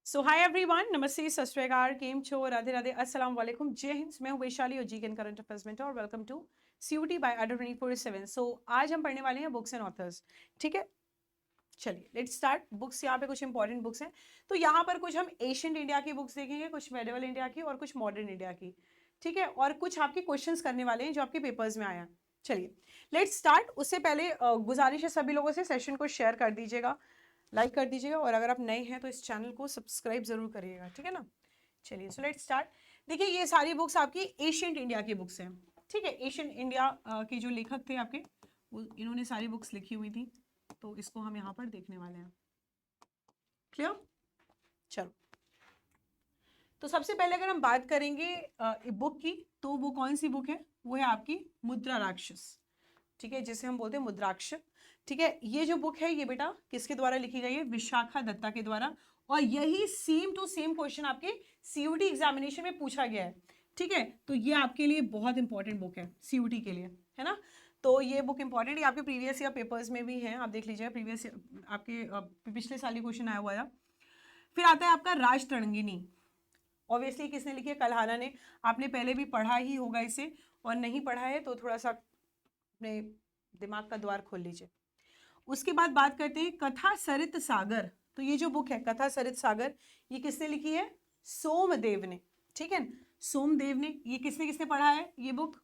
सो hi everyone, नमस्ते, सत श्री अकाल, केम छो, राधे राधे, अस्सलाम वालेकुम, जय हिंद। मैं हूं वैशाली और जी के करंट अफेयर्स में और वेलकम टू सीयूटी बाय अडर 24/7। सो आज हम पढ़ने वाले हैं बुक्स एंड ऑथर्स। ठीक है, चलिए लेट्स स्टार्ट। बुक्स यहाँ पे कुछ इंपॉर्टेंट बुक्स हैं। तो यहाँ पर कुछ हम एशियंट इंडिया की बुक्स देखेंगे, कुछ मेडिवल इंडिया की और कुछ मॉडर्न इंडिया की। ठीक है, और कुछ आपके क्वेश्चंस करने वाले हैं जो आपके पेपर्स में आया है। चलिए लेट्स स्टार्ट। उससे पहले गुजारिश है सभी लोगों से, सेशन को शेयर कर दीजिएगा, लाइक कर दीजिएगा, और अगर आप नए हैं तो इस चैनल को सब्सक्राइब जरूर करिएगा। ठीक है ना। चलिए सो लेट्स स्टार्ट। देखिए ये सारी बुक्स आपकी एशियंट इंडिया की बुक्स हैं। ठीक है, एशियंट इंडिया के जो लेखक थे आपके, इन्होंने सारी बुक्स लिखी हुई थी, तो इसको हम यहाँ पर देखने वाले हैं। क्लियर। चलो, तो सबसे पहले अगर हम बात करेंगे बुक की, तो वो कौन सी बुक है? वो है आपकी मुद्रा राक्षस। ठीक है, जिसे हम बोलते हैं मुद्राक्ष। ठीक है, ये जो बुक है ये बेटा किसके द्वारा लिखी गई है? विशाखा दत्ता के द्वारा। और यही सेम टू सेम क्वेश्चन आपके सीयूटी एग्जामिनेशन में पूछा गया है। ठीक है, तो ये आपके लिए बहुत इंपॉर्टेंट बुक है सीयूटी के लिए, है ना। तो ये बुक इंपॉर्टेंट, ये आपके प्रीवियस ईयर पेपर्स में भी है, आप देख लीजिएगा। प्रीवियस आपके पिछले साल ही क्वेश्चन आया हुआ है। फिर आता है आपका राज तरंगिनी। ऑब्वियसली किसने लिखी है? कल्हाना ने। आपने पहले भी पढ़ा ही होगा इसे, और नहीं पढ़ा है तो थोड़ा सा अपने दिमाग का द्वार खोल लीजिए। उसके बाद बात करते हैं कथा सरित सागर। तो ये जो बुक है कथा सरित सागर, ये किसने लिखी है? सोमदेव ने। ठीक है, सोमदेव ने। ये किसने किसने पढ़ा है ये बुक?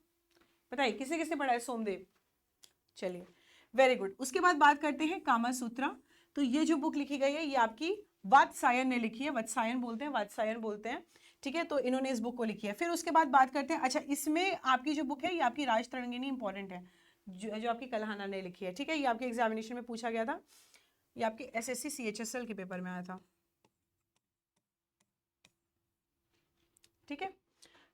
बताइए किसने किसने पढ़ा है सोमदेव? चलिए वेरी गुड। उसके बाद बात करते हैं कामा सूत्रा। तो ये जो बुक लिखी गई है ये आपकी वात्सायन ने लिखी है। वात्सायन बोलते हैं, वात्सायन बोलते हैं। ठीक है, तो इन्होंने इस बुक को लिखी है। फिर उसके बाद बात करते हैं, अच्छा इसमें आपकी जो बुक है ये आपकी राज तरंगिनी इंपॉर्टेंट है, जो आपकी कल्हाना ने लिखी है। ठीक है, ये आपके एग्जामिनेशन में पूछा गया था, ये आपके एसएससी सीएचएसएल के पेपर में आया था। ठीक है,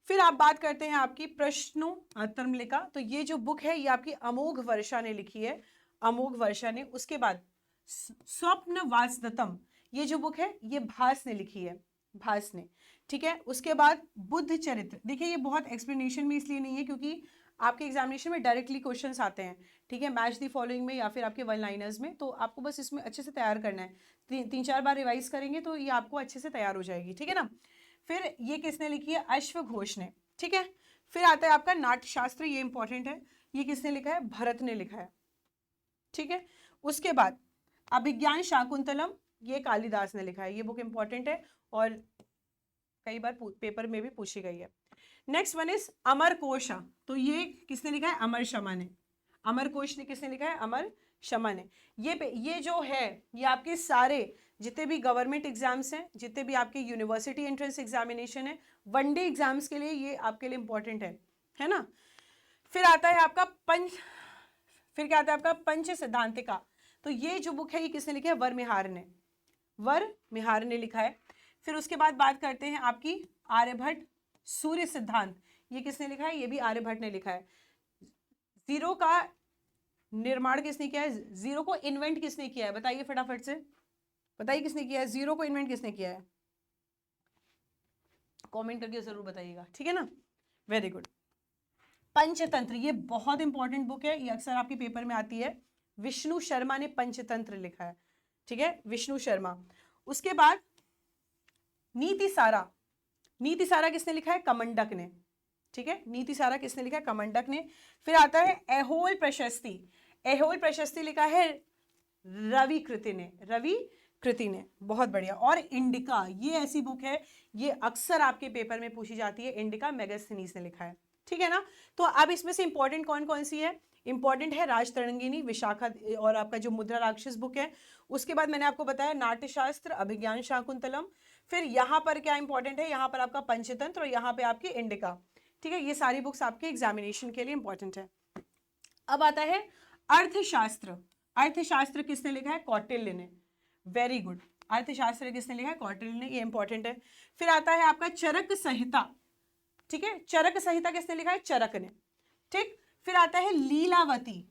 फिर आप बात करते हैं आपकी प्रश्नोत्तरमलिका। तो ये जो बुक है ये आपकी अमोघ वर्षा ने लिखी है, अमोघ वर्षा ने। उसके बाद स्वप्न वासदत्तम, ये जो बुक है ये भास ने लिखी है, भास ने। ठीक है, उसके बाद बुद्ध चरित्र। देखिए ये बहुत एक्सप्लेनेशन में इसलिए नहीं है क्योंकि आपके एग्जामिनेशन में डायरेक्टली क्वेश्चंस आते हैं। ठीक है, मैच द फॉलोइंग में या फिर आपके वन लाइनर्स में, तो आपको बस इसमें अच्छे से तैयार करना है। तीन चार बार रिवाइज करेंगे तो ये आपको अच्छे से तैयार हो जाएगी। ठीक है ना। फिर ये किसने लिखी है? अश्व घोष ने। ठीक है, फिर आता है आपका नाट्यशास्त्र, ये इंपॉर्टेंट है। ये किसने लिखा है? भरत ने लिखा है। ठीक है, उसके बाद अभिज्ञान शाकुंतलम, ये कालिदास ने लिखा है। ये बुक इंपॉर्टेंट है और कई बार पेपर में भी पूछी गई है। नेक्स्ट वन इज अमर कोश। तो ये किसने लिखा है? अमर शमा ने। अमर कोश ने किसने लिखा है? अमर शमा ने। ये जो है ये आपके सारे जितने भी गवर्नमेंट एग्जाम्स हैं, जितने भी आपके यूनिवर्सिटी एंट्रेंस एग्जामिनेशन है, वनडे एग्जाम्स के लिए ये आपके लिए इंपॉर्टेंट है ना। फिर आता है आपका फिर क्या आता है आपका पंच सिद्धांतिका। तो ये जो बुक है ये किसने लिखा है? वरमेहार ने। वरमेहार ने लिखा है। फिर उसके बाद बात करते हैं आपकी आर्यभट्ट सूर्य सिद्धांत। ये किसने लिखा है? ये भी आर्यभट्ट ने लिखा है। जीरो का निर्माण किसने किया है? जीरो को इन्वेंट किसने किया है? बताइए फटाफट से, बताइए किसने किया है? जीरो को इन्वेंट किसने किया है? कमेंट करके जरूर बताइएगा। ठीक है ना, वेरी गुड। पंचतंत्र, ये बहुत इंपॉर्टेंट बुक है, ये अक्सर आपके पेपर में आती है। विष्णु शर्मा ने पंचतंत्र लिखा है। ठीक है, विष्णु शर्मा। उसके बाद नीति सारा। नीति सारा किसने लिखा है? कमंडक ने। ठीक है, नीति सारा किसने लिखा है? कमंडक ने। फिर आता है ऐहोल प्रशस्ति। ऐहोल प्रशस्ति लिखा है रवि कृति ने। रवि कृति ने, बहुत बढ़िया। और इंडिका, ये ऐसी बुक है ये अक्सर आपके पेपर में पूछी जाती है। इंडिका मेगास्थनीज ने लिखा है। ठीक है ना। तो अब इसमें से इंपॉर्टेंट कौन कौन सी है? इंपॉर्टेंट है राज तरंगिनी, विशाखा और आपका जो मुद्रा राक्षस बुक है। उसके बाद मैंने आपको बताया नाट्यशास्त्र, अभिज्ञान शाकुंतलम। फिर यहाँ पर क्या इंपॉर्टेंट है? यहाँ पर आपका पंचतंत्र और यहाँ पे आपकी इंडिका। ठीक है, ये सारी बुक्स आपके एग्जामिनेशन के लिए इंपॉर्टेंट है। अब आता है अर्थशास्त्र। अर्थशास्त्र किसने लिखा है? कौटिल्य ने। Very good. अर्थशास्त्र किसने लिखा है? कौटिल्य ने, ये इंपॉर्टेंट है। फिर आता है आपका चरक संहिता। ठीक है, चरक संहिता किसने लिखा है? चरक ने। ठीक, फिर आता है लीलावती।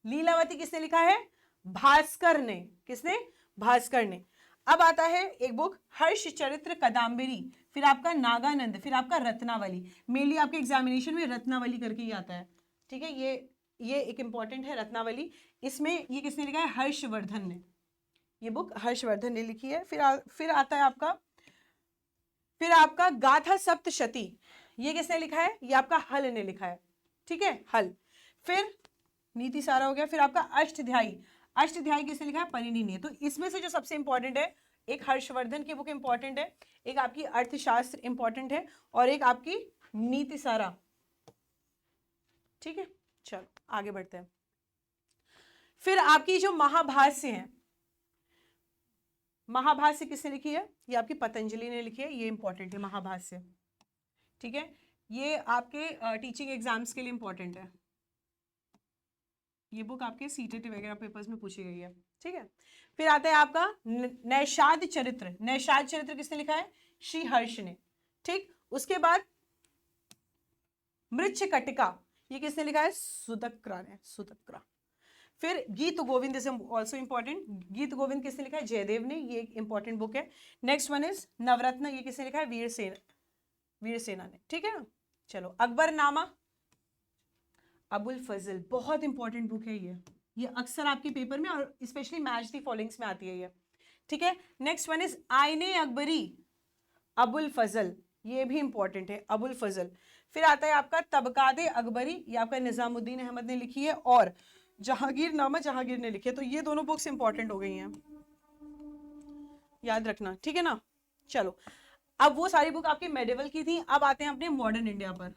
लीलावती किसने लिखा है? भास्कर ने। किसने? भास्कर ने। अब आता है एक बुक हर्ष चरित्र कदाम्बरी, फिर आपका नागानंद, फिर आपका रत्नावली। मेनली आपके एग्जामिनेशन में रत्नावली करके ही आता है। ठीक है, ये एक इंपॉर्टेंट है रत्नावली। इसमें ये किसने लिखा है? हर्षवर्धन ने। ये बुक हर्षवर्धन ने लिखी है। फिर आता है आपका फिर आपका गाथा सप्तशती, ये किसने लिखा है? ये आपका हल ने लिखा है, ठीक है, हल। फिर नीति सारा हो गया। फिर आपका अष्टध्यायी, अष्टध्यायी किसने लिखा है? परिणी ने। तो इसमें से जो सबसे इंपॉर्टेंट है, एक हर्षवर्धन की बुक इंपॉर्टेंट है, एक आपकी अर्थशास्त्र इंपॉर्टेंट है, और एक आपकी नीति सारा, ठीक है। चलो आगे बढ़ते हैं। फिर आपकी जो महाभाष्य है, महाभाष्य किसने लिखी है? ये आपकी पतंजलि ने लिखी है, ये इंपॉर्टेंट है महाभाष्य, ठीक है। ये आपके टीचिंग एग्जाम्स के लिए इंपॉर्टेंट है, ये बुक आपके सीटेटी वगैरह पेपर्स में पूछी गई है, ठीक है। फिर आता है आपका नैषाद चरित्र, नैषाद चरित्र किसने लिखा है? श्री हर्ष ने, ठीक। उसके बाद मृच्छकटिका, ये किसने लिखा है? सुदक्रा ने, सुदक्रा। फिर गीत गोविंद इज ऑल्सो इंपॉर्टेंट, गीत गोविंद किसने लिखा है? जयदेव ने, ये एक इंपॉर्टेंट बुक है। नेक्स्ट वन इज नवरत्न, ये किसने लिखा है? वीरसेना ने, ठीक है ना। चलो अकबरनामा, अबुल फजल, बहुत इंपॉर्टेंट बुक है ये अक्सर आपके पेपर में और स्पेशली मैच दी फॉलोइंग्स में आती है ये, ठीक है। नेक्स्ट वन इज आईने अकबरी, अबुल फजल, ये भी इंपॉर्टेंट है, अबुल फजल। फिर आता है आपका तबकादे अकबरी, ये आपका निजामुद्दीन अहमद ने लिखी है, और जहांगीर नामा जहांगीर ने लिखी है। तो ये दोनों बुक्स इंपॉर्टेंट हो गई हैं, याद रखना, ठीक है ना। चलो अब वो सारी बुक आपकी मेडिवल की थी, अब आते हैं अपने मॉडर्न इंडिया पर,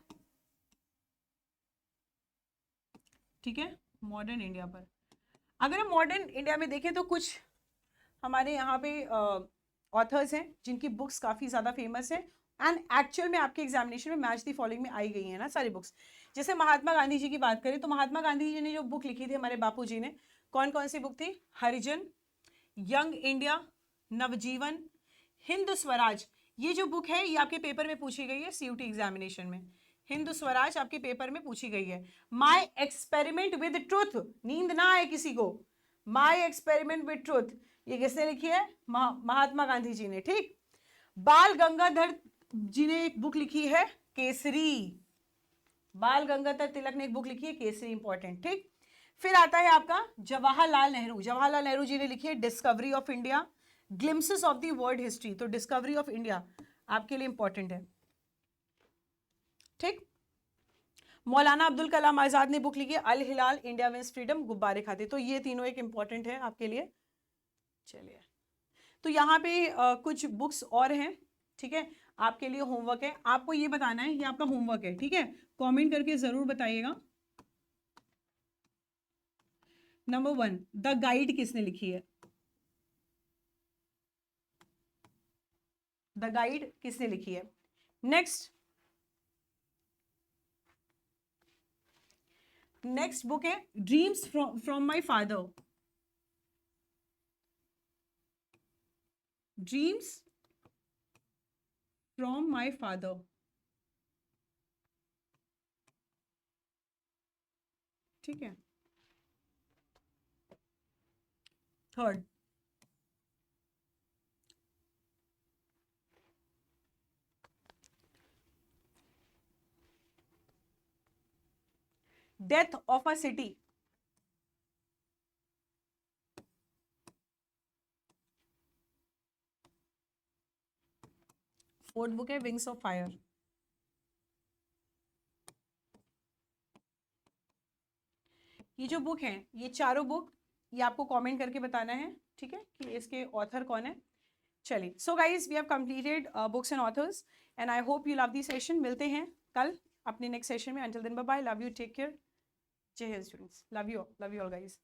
ठीक है। मॉडर्न इंडिया पर अगर हम मॉडर्न इंडिया में देखें तो कुछ हमारे यहाँ पे ऑथर्स हैं जिनकी बुक्स काफ़ी ज़्यादा फेमस है, एंड एक्चुअल में आपके एग्जामिनेशन में मैच दी फॉलोइंग में आई गई है ना सारी बुक्स। जैसे महात्मा गांधी जी की बात करें तो महात्मा गांधी जी ने जो बुक लिखी थी हमारे बापू जी ने, कौन कौन सी बुक थी? हरिजन, यंग इंडिया, नवजीवन, हिंद स्वराज। ये जो बुक है ये आपके पेपर में पूछी गई है सीयूटी एग्जामिनेशन में, हिंद स्वराज आपके पेपर में पूछी गई है। माई एक्सपेरिमेंट विद ट्रुथ, नींद ना आए किसी को, माई एक्सपेरिमेंट विद ट्रुथ, ये किसने लिखी है? महात्मा गांधी जी ने, ठीक। बाल गंगाधर जी ने एक बुक लिखी है केसरी, बाल गंगाधर तिलक ने एक बुक लिखी है केसरी, इंपॉर्टेंट, ठीक। फिर आता है आपका जवाहरलाल नेहरू, जवाहरलाल नेहरू जी ने लिखी है discovery of India, glimpses of the world history. तो डिस्कवरी ऑफ इंडिया आपके लिए इंपॉर्टेंट है, ठीक। मौलाना अब्दुल कलाम आजाद ने बुक लिखी है अल हिलाल, इंडिया विंस फ्रीडम, गुब्बारे खाते। तो ये तीनों एक इंपॉर्टेंट है आपके लिए। चलिए तो यहाँ पे कुछ बुक्स और हैं, ठीक है। आपके लिए होमवर्क है, आपको ये बताना है, ये आपका होमवर्क है, ठीक है। कमेंट करके जरूर बताइएगा। नंबर 1, द गाइड किसने लिखी है? द गाइड किसने लिखी है? नेक्स्ट बुक है dreams from my father, dreams from my father, ठीक है। Third, death of a city, fourth book है विंग्स ऑफ फायर। ये जो बुक है, ये चारों बुक, ये आपको कमेंट करके बताना है, ठीक है, कि इसके ऑथर कौन है। चलिए so guys we have completed books and authors and I hope you love the session. मिलते हैं कल अपने नेक्स्ट सेशन में। Until then bye bye, love you, take care, Jai Hind students, love you all guys.